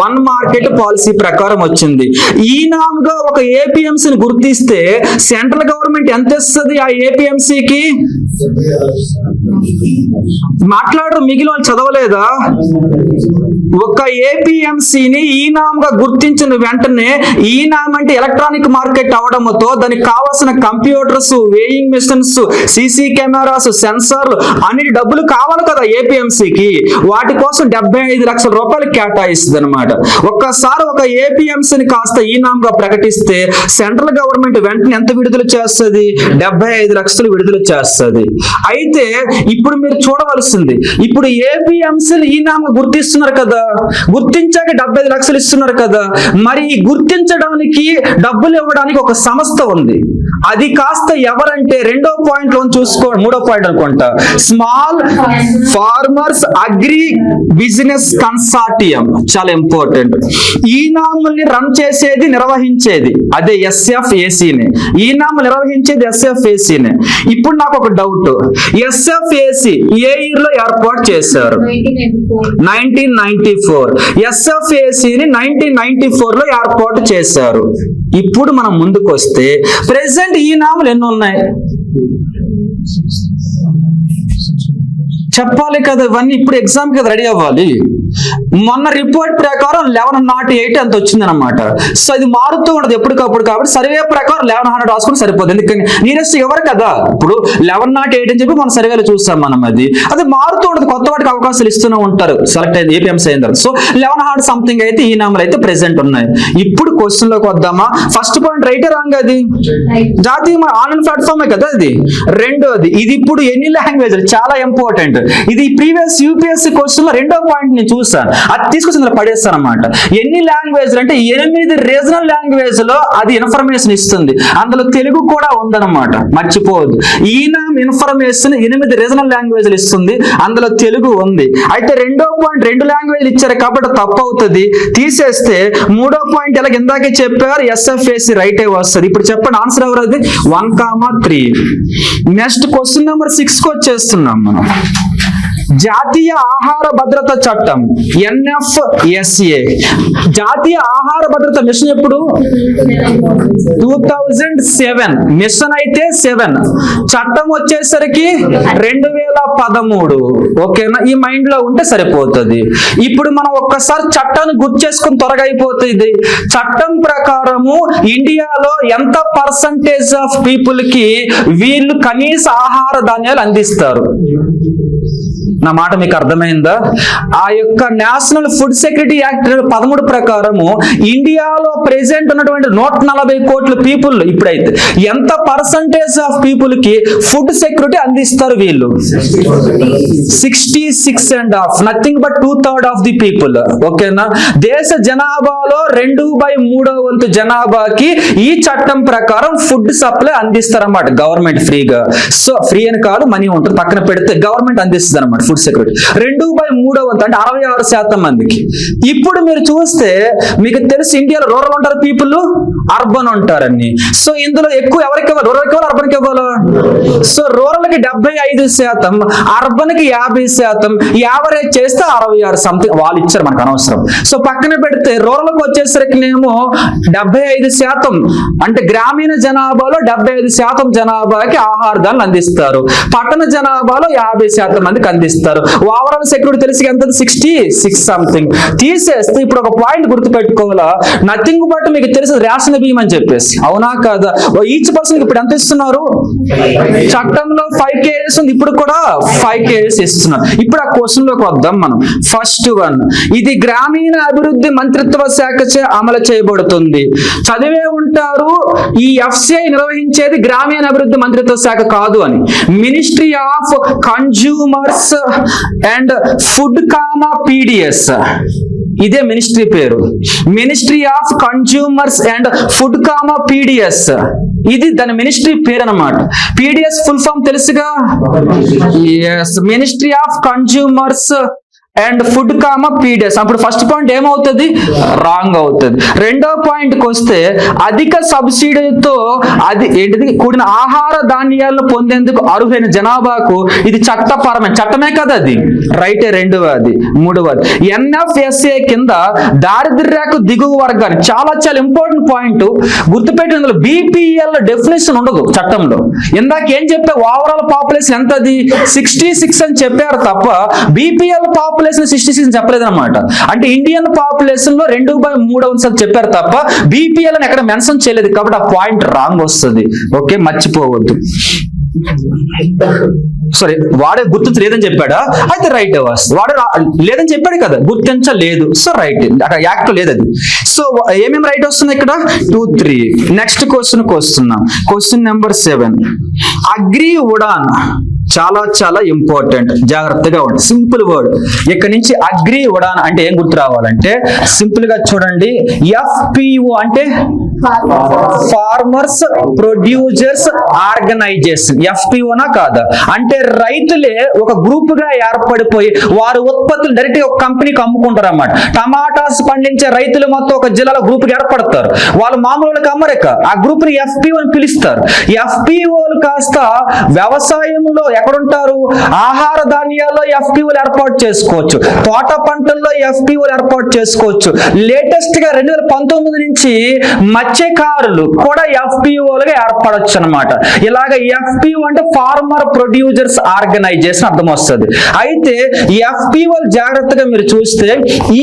1 మార్కెట్ పాలసీ ప్రకారం వచ్చింది. ఉంది. ఈ నామ్గా ఒక ఏపీఎంసీని గుర్తిస్తే సెంట్రల్ గవర్నమెంట్ ఎంత ఇస్తుంది ఆ ఏపీఎంసీకి? మాట్లాడరు, మిగిలిన వాళ్ళు చదవలేదా? ఒక ఏపీఎంసీని ఈ నామ్గా గుర్తించిన వెంటనే, ఈ నామ్ అంటే ఎలక్ట్రానిక్ మార్కెట్ అవడంతో దానికి కావాల్సిన computers, weighing machines, CC cameras, సెన్సార్లు అన్ని డబ్బులు కావాలి కదా ఏపీఎంసీకి. వాటి కోసం 75 లక్షల రూపాయలు కేటాయిస్తుంది అనమాట. ఒక్కసారి ఒక ఏపీఎంసీని కాస్త ఈ నామ్గా ప్రకటిస్తే సెంట్రల్ గవర్నమెంట్ వెంటనే ఎంత విడుదల చేస్తుంది? 75 లక్షలు విడుదల చేస్తుంది. అయితే ఇప్పుడు మీరు చూడవలసింది, ఇప్పుడు ఏపీఎంసీలు ఈ నామ్గా గుర్తిస్తున్నారు కదా, గుర్తించాక 75 లక్షలు ఇస్తున్నారు కదా, మరి గుర్తించడానికి డబ్బులు ఇవ్వడానికి ఒక సంస్థ ఉంది. అది కాస్త ఎవరంటే రెండో పాయింట్ లో మూడో పాయింట్ అనుకుంటా, small farmers agri business consortium. చాలా ఇంపార్టెంట్. ఈ నామ్ని రన్ చేసేది, నిర్వహించేది అదే SFACనే. ఈ నామ్ నిర్వహించేది SFACనే. ఇప్పుడు నాకు ఒక డౌట్, SFAC ఏ ఇయర్ లో ఏర్పాటు చేశారు? 1994. SFACని 1994 లో ఏర్పాటు చేశారు. ఇప్పుడు మనం ముందుకు వస్తే ప్రెసెంట్ ఈ నాములు ఎన్ని ఉన్నాయి చెప్పాలి కదా, ఇవన్నీ ఇప్పుడు ఎగ్జామ్ కదా రెడీ అవ్వాలి. మొన్న రిపోర్ట్ ప్రకారం 1108 అంత వచ్చింది అనమాట. సో ఇది మారుతూ ఉండదు ఎప్పటికప్పుడు, కాబట్టి సర్వే ప్రకారం 1100 రాసుకుని సరిపోతుంది. ఎందుకని నియరెస్ట్ ఎవరు కదా, ఇప్పుడు 1108 అని చెప్పి మన సర్వేలో చూస్తాం మనం. అది మారుతూ ఉండదు, కొత్త వాటికి అవకాశాలు ఇస్తూనే ఉంటారు సెలెక్ట్ అయింది ఏపీఎంసీ అయిన తర్వాత. సో 1100 సంథింగ్ అయితే ఈ నామలు అయితే ప్రెసెంట్ ఉన్నాయి. ఇప్పుడు క్వశ్చన్ లోకి వద్దామా. ఫస్ట్ పాయింట్ రైట్ రాంగ్, అది జాతీయ ఆన్లైన్ ప్లాట్ఫామే కదా అది. రెండోది, ఇది ఇప్పుడు ఎన్ని లాంగ్వేజ్, చాలా ఇంపార్టెంట్. ఇది ప్రీవియస్ యూపీఎస్సీ క్వశ్చన్ లో రెండో పాయింట్ నేను చూసాను, అది తీసుకొచ్చి ఇందులో పడేస్తాను అనమాట. ఎన్ని లాంగ్వేజ్ అంటే 8 రీజనల్ లాంగ్వేజ్ లో అది ఇన్ఫర్మేషన్ ఇస్తుంది. అందులో తెలుగు కూడా ఉందన్నమాట, మర్చిపోవద్దు. ఈ నామ్ ఇన్ఫర్మేషన్ 8 రీజనల్ లాంగ్వేజ్లు ఇస్తుంది, అందులో తెలుగు ఉంది. అయితే రెండో పాయింట్ 2 లాంగ్వేజ్లు ఇచ్చారు కాబట్టి తప్పు అవుతుంది, తీసేస్తే మూడో పాయింట్ ఎలాగ ఇందాకే చెప్పారు SFAC రైట్ అయి వస్తుంది. ఇప్పుడు చెప్పండి ఆన్సర్ ఎవరు? 1,3. నెక్స్ట్ క్వశ్చన్ నెంబర్ 6 వచ్చేస్తున్నాం మనం. జాతీయ ఆహార భద్రత చట్టం NFSA. జాతీయ ఆహార భద్రత మిషన్ ఎప్పుడు? 2007. మిషన్ అయితే 7, చట్టం వచ్చేసరికి 2013. ఓకేనా, ఈ మైండ్ లో ఉంటే సరిపోతుంది. ఇప్పుడు మనం ఒక్కసారి చట్టాన్ని గుర్తు చేసుకుని త్వరగా అయిపోతుంది. చట్టం ప్రకారము ఇండియాలో ఎంత పర్సంటేజ్ ఆఫ్ పీపుల్ కి వీళ్ళు కనీస ఆహార ధాన్యాలు అందిస్తారు? నా మాట మీకు అర్థమైందా? ఆ యొక్క నేషనల్ ఫుడ్ సెక్యూరిటీ యాక్ట్ 13 ప్రకారము ఇండియాలో ప్రెసెంట్ ఉన్నటువంటి 140 కోట్ల పీపుల్ ఇప్పుడైతే ఎంత పర్సంటేజ్ ఆఫ్ పీపుల్ కి ఫుడ్ సెక్యూరిటీ అందిస్తారు? వీళ్ళు 66.5, nothing but 2/3 of the people. ఓకేనా, దేశ జనాభాలో 2/3 వంతు జనాభాకి ఈ చట్టం ప్రకారం ఫుడ్ సప్లై అందిస్తారన్నమాట గవర్నమెంట్ ఫ్రీగా. సో ఫ్రీ అని కాదు, మనీ ఉంటుంది పక్కన పెడితే గవర్నమెంట్ అందిస్తుంది అనమాట ఫుడ్ సెక్యూరిటీ. 2/3 వంతు అంటే 66% మందికి. ఇప్పుడు మీరు చూస్తే మీకు తెలుసు ఇండియాలో రూరల్ ఉంటారు పీపుల్, అర్బన్ ఉంటారని. సో ఇందులో ఎక్కువ ఎవరికి ఇవ్వాలి? రూరల్కి ఇవ్వాలి, అర్బన్కి ఇవ్వాలి? సో రూరల్ కి 75%, అర్బన్ కి 50%, యావరేజ్ చేస్తే 66 సంథింగ్ వాళ్ళు ఇచ్చారు, మనకు అనవసరం. సో పక్కన పెడితే రూరల్ కి వచ్చేసరికి ఏమో 75%, అంటే గ్రామీణ జనాభాలో 75% జనాభాకి ఆహార ధాన్యాలు అందిస్తారు. పట్టణ జనాభాలో 50% మందికి అందిస్తారు. ఓవరాల్ సెక్యూరిటీ తెలిసి ఎంత? 66 సంథింగ్. తీసేస్తే ఇప్పుడు ఒక పాయింట్ గుర్తు పెట్టుకోవాలా, నథింగ్ బట్ మీకు తెలిసి రేషన్ బియ్యం అని చెప్పేసి, అవునా కాదా? ఈచ్ పర్సన్ ఇప్పుడు ఎంత ఇస్తున్నారు? చట్టంలో 5 kgs ఉంది, ఇప్పుడు కూడా 5 kgs ఇస్తున్నారు. ఇప్పుడు ఆ క్వశ్చన్ లోకి వద్దాం మనం. ఫస్ట్ వన్, ఇది గ్రామీణ అభివృద్ధి మంత్రిత్వ శాఖ చే అమలు చేయబడుతుంది. చదివే ఉంటారు, ఈ FCI నిర్వహించేది గ్రామీణ అభివృద్ధి మంత్రిత్వ శాఖ కాదు అని. Ministry of consumers and food PDS, ఇదే మినిస్ట్రీ పేరు, ministry of consumers and food PDS. ఇది దాని మినిస్ట్రీ పేరు అన్నమాట. PDS ఫుల్ ఫామ్ తెలుసుగా? Ministry of consumers and food comma PDS. అప్పుడు ఫస్ట్ పాయింట్ ఏమవుతుంది? రాంగ్ అవుతుంది. రెండో పాయింట్కి వస్తే అధిక సబ్సిడీతో అది ఏంటిది కూడిన ఆహార ధాన్యాలను పొందేందుకు అర్హులైన జనాభాకు ఇది చట్టపరమైన చట్టమే కదా, అది రైటే రెండవది. మూడవది NFSA కింద దారిద్ర్యకు దిగువ వర్గాన్ని, చాలా చాలా ఇంపార్టెంట్ పాయింట్ గుర్తుపెట్టిన BPL డెఫినేషన్ ఉండదు చట్టంలో. ఇందాక ఏం చెప్పా, ఓవరాల్ పాపులేషన్ ఎంత, అది 66 అని చెప్పారు తప్ప BPL పాపులేషన్ 66 చెప్పలేదు అనమాట. అంటే ఇండియన్ పాపులేషన్ లో 2/3 చెప్పారు తప్ప BPL అని ఎక్కడ మెన్షన్ చేయలేదు. కాబట్టి ఆ పాయింట్ రాంగ్ వస్తుంది. ఓకే, మర్చిపోవద్దు. సారీ, వాడే గుర్తించలేదని చెప్పాడా? అయితే రైట్ వస్తుంది. వాడు లేదని చెప్పాడు కదా, గుర్తించలేదు. సో రైట్, అక్కడ యాక్ట్ లేదు అది. సో ఏమేమి రైట్ వస్తుంది ఇక్కడ? 2, 3. నెక్స్ట్ క్వశ్చన్కి వస్తున్నాం. Question number 7. అగ్రి ఉడాన్ చాలా చాలా ఇంపార్టెంట్, జాగ్రత్తగా ఉండండి. Simple word. ఇక్కడ నుంచి అగ్రి ఉడాన్ అంటే ఏం గుర్తు రావాలంటే సింపుల్ గా చూడండి. FPO అంటే ఫార్మర్స్ ప్రొడ్యూసర్స్ ఆర్గనైజేషన్. FPOనా కాదా? అంటే రైతులే ఒక గ్రూప్ గా ఏర్పడిపోయి వారి ఉత్పత్తులు డైరెక్ట్ గా ఒక కంపెనీకి అమ్ముకుంటారు అన్నమాట. టమాటాస్ పండించే రైతులు మొత్తం ఒక జిల్లాలో గ్రూప్ గా ఏర్పడతారు. వాళ్ళు మామూలుగా అమ్మరిక ఆ గ్రూప్ ని FPO అని పిలుస్తారు. FPOలు కాస్త వ్యవసాయంలో ఎక్కడుంటారు? ఆహార ధాన్యాల్లో FPOలు ఏర్పాటు చేసుకోవచ్చు, తోట పంటల్లో FPOలు ఏర్పాటు చేసుకోవచ్చు. లేటెస్ట్ గా 2019 నుంచి మత్స్యకారులు కూడా FPOలుగా ఏర్పడవచ్చు అనమాట. ఇలాగ FPO అంటే ఫార్మర్ ప్రొడ్యూసర్స్ ఆర్గనైజేషన్ అర్థం వస్తుంది. అయితే ఈ FPOలు జాగ్రత్తగా మీరు చూస్తే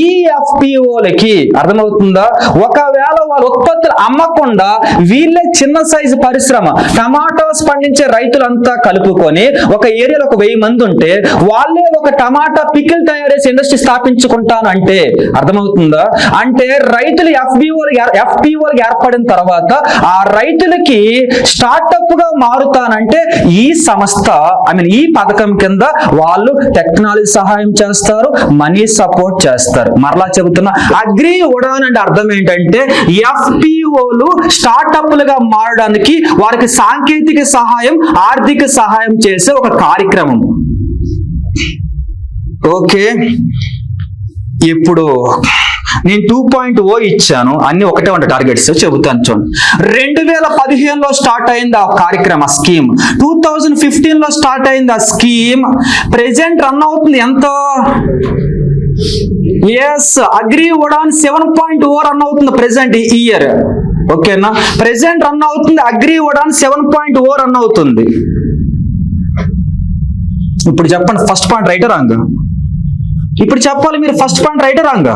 ఈ FPOలకి అర్థమవుతుందా, ఒకవేళ వాళ్ళ ఉత్పత్తులు అమ్మకుండా వీళ్ళే చిన్న సైజు పరిశ్రమ టమాటోస్ పండించే రైతులంతా కలుపుకొని ఒక ఏరియాలో ఒక 1000 మంది ఉంటే వాళ్ళే ఒక టమాటా పికిల్ తయారు చేసే ఇండస్ట్రీ స్థాపించుకుంటాను అంటే అర్థమవుతుందా? అంటే రైతులు FPOలు ఏర్పడిన తర్వాత ఆ రైతులకి స్టార్టప్ గా మారుతానంటే ఈ సంస్థ ఈ పథకం కింద వాళ్ళు టెక్నాలజీ సహాయం చేస్తారు, మనీ సపోర్ట్ చేస్తారు. మరలా చెబుతున్నా, అగ్రి ఉడాన్ అంటే అర్థం ఏంటంటే FPOలు స్టార్టప్లుగా మారడానికి వారికి సాంకేతిక సహాయం, ఆర్థిక సహాయం చేసే ఒక కార్యక్రమం. ఓకే, ఇప్పుడు నేను 2.0 ఇచ్చాను, అన్ని ఒకటే ఉంటాయి టార్గెట్స్. చెబుతాను చూడండి. 2015లో స్టార్ట్ అయింది ఆ కార్యక్రమం, ఆ స్కీమ్. 2015లో స్టార్ట్ అయింది ఆ స్కీమ్. ప్రెజెంట్ రన్ అవుతుంది ఎంత? ఎస్, అగ్రి ఉడాన్ 7.0 రన్ అవుతుంది ప్రెజెంట్ ఈ ఇయర్. ఓకేనా, ప్రెజెంట్ రన్ అవుతుంది అగ్రి ఉడాన్ 7.0 రన్ అవుతుంది. ఇప్పుడు చెప్పండి, ఫస్ట్ పాయింట్ రైట్ రాంగ్? ఇప్పుడు చెప్పాలి మీరు, first point right wrong?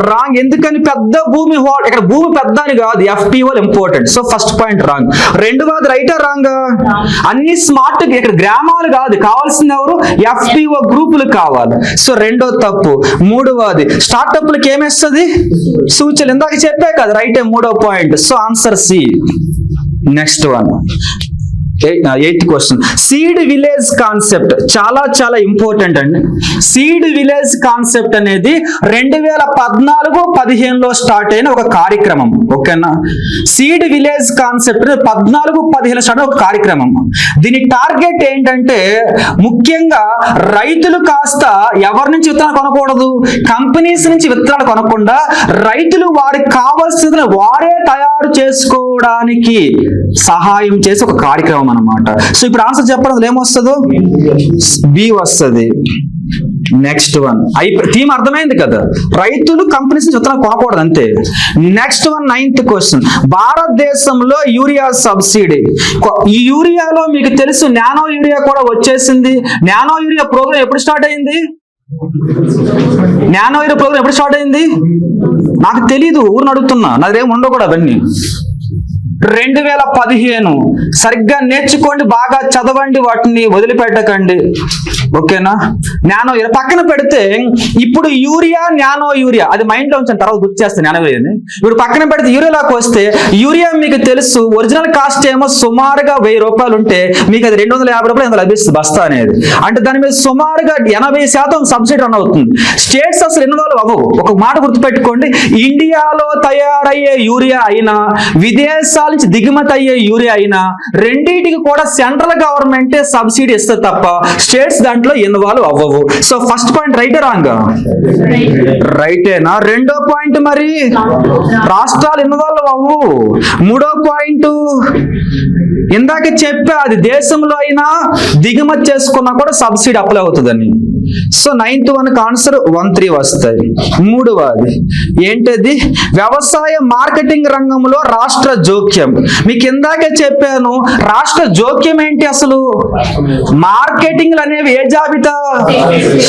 Wrong. ఎందుకని? పెద్ద భూమి ఇక్కడ భూమి పెద్ద అని కాదు, FPOలు important. So first point wrong. రెండవది రైటా రాంగ్? అన్ని స్మార్ట్, ఇక్కడ గ్రామాలు కాదు కావాల్సింది, ఎవరు? FPO గ్రూపులు కావాలి. సో రెండో తప్పు. మూడవది స్టార్టప్లకి ఏమేస్తుంది? సూచనలు. ఇందాక చెప్పే కదా, రైటే మూడో point. So answer C. Next one, 8th question. Seed village concept చాలా చాలా ఇంపార్టెంట్ అండి. సీడ్ విలేజ్ కాన్సెప్ట్ అనేది 2014-15లో స్టార్ట్ అయిన ఒక కార్యక్రమం. ఓకేనా, సీడ్ విలేజ్ కాన్సెప్ట్ 14-15లో స్టార్ట్ అయిన ఒక కార్యక్రమం. దీని టార్గెట్ ఏంటంటే ముఖ్యంగా రైతులు కాస్త ఎవరి నుంచి విత్తనాలు కొనకూడదు, కంపెనీస్ నుంచి విత్తనాలు కొనకుండా రైతులు వారికి కావాల్సిన వారే తయారు చేసుకోవడానికి సహాయం చేసి ఒక కార్యక్రమం అన్నమాట. సో ఇప్పుడు ఆన్సర్ చెప్పడం ఏమొస్తుందో? B వస్తుంది. నెక్స్ట్ వన్, థీమ్ అర్థమైంది కదా, రైతులు కంపెనీస్ నుంచి విత్తనాలు కొనకూడదు అంతే. Next one, 9th question. భారతదేశంలో యూరియా సబ్సిడీ. ఈ యూరియాలో మీకు తెలుసు నానో యూరియా కూడా వచ్చేసింది. నానో యూరియా ప్రోగ్రామ్ ఎప్పుడు స్టార్ట్ అయింది? నానో యూరియా ప్రోగ్రామ్ ఎప్పుడు స్టార్ట్ అయింది? నాకు తెలీదు, ఊరిని అడుగుతున్నా, నాదేం ఉండవు కూడా అవన్నీ. 2015. సరిగ్గా నేర్చుకోండి, బాగా చదవండి, వాటిని వదిలిపెట్టకండి. ఓకేనా, నానో యూరియా పక్కన పెడితే ఇప్పుడు యూరియా, నానో యూరియా అది మైండ్ లో ఉంచాను, తర్వాత గుర్తు చేస్తాను నానో యూరియాని. ఇప్పుడు పక్కన పెడితే యూరియాలోకి వస్తే యూరియా మీకు తెలుసు ఒరిజినల్ కాస్ట్ ఏమో సుమారుగా 1000 రూపాయలు ఉంటే మీకు అది 250 రూపాయలు ఎంత లభిస్తుంది బస్తా అనేది. అంటే దాని మీద సుమారుగా 80% సబ్సిడీ రన్ అవుతుంది. స్టేట్స్ అసలు ఇన్వాల్వ్ అవ్వవు. ఒక మాట గుర్తుపెట్టుకోండి, ఇండియాలో తయారయ్యే యూరియా అయినా విదేశాలు నుంచి దిగుమతి అయ్యే యూరియా అయినా రెండింటికి కూడా సెంట్రల్ గవర్నమెంటే సబ్సిడీ ఇస్తే తప్ప స్టేట్స్ దాంట్లో ఇన్వాల్వ్ అవ్వవు. సో ఫస్ట్ పాయింట్ రైటే రాంగ్? రైటేనా? రెండో పాయింట్ మరి రాష్ట్రాలు ఇన్వాల్వ్ అవ్వు. మూడో పాయింట్ ఇందాక చెప్పా, అది దేశంలో అయినా దిగుమతి చేసుకున్నా కూడా సబ్సిడీ అప్లై అవుతుందని. సో 9th వన్కి ఆన్సర్ 1-3 వస్తాయి. మూడవది ఏంటది? వ్యవసాయ మార్కెటింగ్ రంగంలో రాష్ట్ర జోక్యం. మీకు ఇందాకే చెప్పాను, రాష్ట్ర జోక్యం ఏంటి అసలు? మార్కెటింగ్ అనేవి ఏ జాబితా?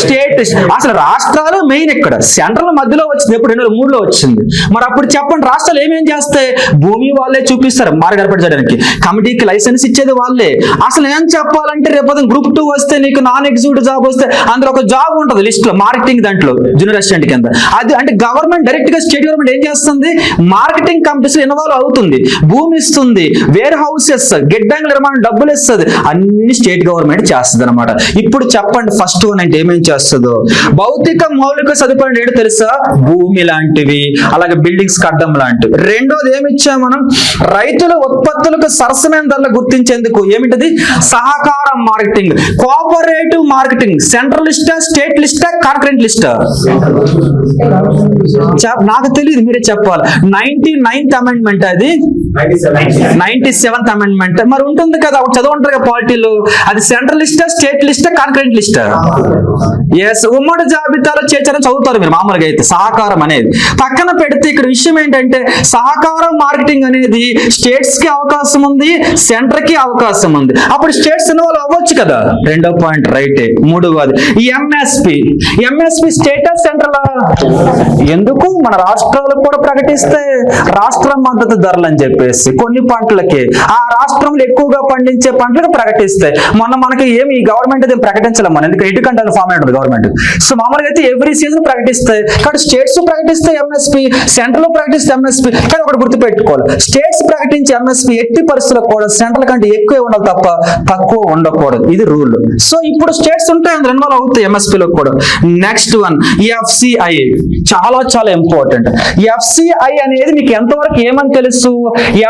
స్టేట్. అసలు రాష్ట్రాలు మెయిన్, ఇక్కడ సెంట్రల్ మధ్యలో వచ్చింది, ఎప్పుడు 2003లో వచ్చింది. మరి అప్పుడు చెప్పండి, రాష్ట్రాలు ఏమేం చేస్తాయి? భూమి వాళ్ళే చూపిస్తారు మార్కెట్ ఏర్పాటు చేయడానికి, కమిటీకి లైసెన్స్ ఇచ్చేది వాళ్ళే. అసలు ఏం చెప్పాలంటే రేపు గ్రూప్ 2 వస్తే నీకు నాన్ ఎగ్జిక్యూటివ్ జాబ్ వస్తే అందులో ఒక జాబ్ ఉంటుంది లిస్ట్ లో, మార్కెటింగ్ దాంట్లో జూనియర్ అసిస్టెంట్ కింద. అది అంటే గవర్నమెంట్ డైరెక్ట్ గా స్టేట్ గవర్నమెంట్ ఏం చేస్తుంది? మార్కెటింగ్ కమిటీస్ ఇన్వాల్వ్ అవుతుంది, భూమి ఇస్తుంది, వేర్ హౌసెస్, గిడ్డంగుల నిర్మాణం డబ్బులు ఇస్తుంది, అన్ని స్టేట్ గవర్నమెంట్ చేస్తుంది అనమాట. ఇప్పుడు చెప్పండి ఫస్ట్ వన్ అంటే ఏమేం చేస్తుందో? భౌతిక మౌలిక సదుపాయాలు ఏంటో తెలుసా? భూమి లాంటివి, అలాగే బిల్డింగ్స్ కట్టడం లాంటివి. రెండోది ఏమి ఇచ్చాం మనం? రైతుల ఉత్పత్తులకు సరసమైన ధరలు గుర్తించేందుకు ఏమిటది? సహకార మార్కెటింగ్, కోఆపరేటివ్ మార్కెటింగ్. సెంట్రల్ లిస్టా, స్టేట్ లిస్టా, కాన్కరెంట్ లిస్టా? నాకు తెలియదు, మీరే చెప్పాలి. 99th అమెండ్మెంట్ అది, 97th అమెండ్మెంట్ మరి ఉంటుంది కదా, చదవంటారు కదా పాలిటీలో. అది సెంట్రల్ లిస్టా, స్టేట్ లిస్టా, కాన్కరెంట్ లిస్టా? ఎస్, ఉమ్మడి జాబితాలో చేర్చారని చదువుతారు మీరు మామూలుగా అయితే. సహకారం అనేది పక్కన పెడితే ఇక్కడ విషయం ఏంటంటే, సహకారం మార్కెటింగ్ అనేది స్టేట్స్ కి అవకాశం ఉంది, సెంటర్ కి అవకాశం ఉంది. అప్పుడు స్టేట్స్ ఇన్వాల్వ్ అవ్వచ్చు కదా. రెండో పాయింట్ రైటే. మూడవది ఎంఎస్పి. MSP స్టేటా, central? ఎందుకు? మన రాష్ట్రాలకు కూడా ప్రకటిస్తే రాష్ట్ర మద్దతు ధరలు అని చెప్పేసి కొన్ని పంటలకి, ఆ రాష్ట్రంలో ఎక్కువగా పండించే పంటలకు ప్రకటిస్తాయి. మొన్న మనకి ఏమి గవర్నమెంట్ అయితే ప్రకటించలేము మనం, ఎందుకంటే ఎటు కంటే ఫామ్ ఉంటుంది గవర్నమెంట్. సో మామూలుగా అయితే ఎవ్రీ సీజన్ ప్రకటిస్తాయి, కానీ స్టేట్స్ ప్రకటిస్తే ఎంఎస్పి, సెంట్రల్ ప్రకటిస్తే ఎంఎస్పి. కానీ ఒకటి గుర్తుపెట్టుకోవాలి, స్టేట్స్ ప్రకటించే ఎంఎస్పి ఎట్టి పరిస్థితుల్లో కూడా సెంట్రల్ కంటే ఎక్కువ ఉండాలి తప్ప తక్కువ ఉండకూడదు, ఇది రూల్. సో ఇప్పుడు స్టేట్స్ ఉంటాయి, అందులో ఇన్వాల్వ్ అవుతాయి ఎంఎస్పి లో కూడా. నెక్స్ట్ వన్ ఎఫ్సిఐ, చాలా చాలా ఇంపార్టెంట్. ఎఫ్సిఐ అనేది మీకు ఎంతవరకు ఏమని తెలుసు?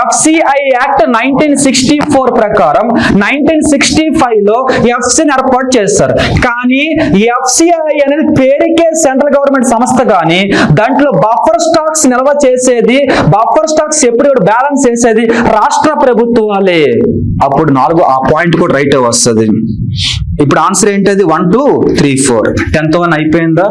ఎఫ్సిఐ యాక్ట్ 1964 ప్రకారం 1965 లో ఎఫ్సిని ఏర్పాటు చేస్తారు. కానీ ఎఫ్సిఐ అనేది పేరుకే సెంట్రల్ గవర్నమెంట్ సంస్థ, కానీ దాంట్లో బఫర్ స్టాక్స్ నిల్వ చేసేది, బఫర్ స్టాక్స్ ఎప్పుడు బ్యాలెన్స్ చేసేది రాష్ట్ర ప్రభుత్వాలే. అప్పుడు 4 ఆ పాయింట్ కూడా రైట్ వస్తుంది. ఇప్పుడు ఆన్సర్ ఏంటది? 1 2 3 4. 10th వన్ అయిపోయిందా?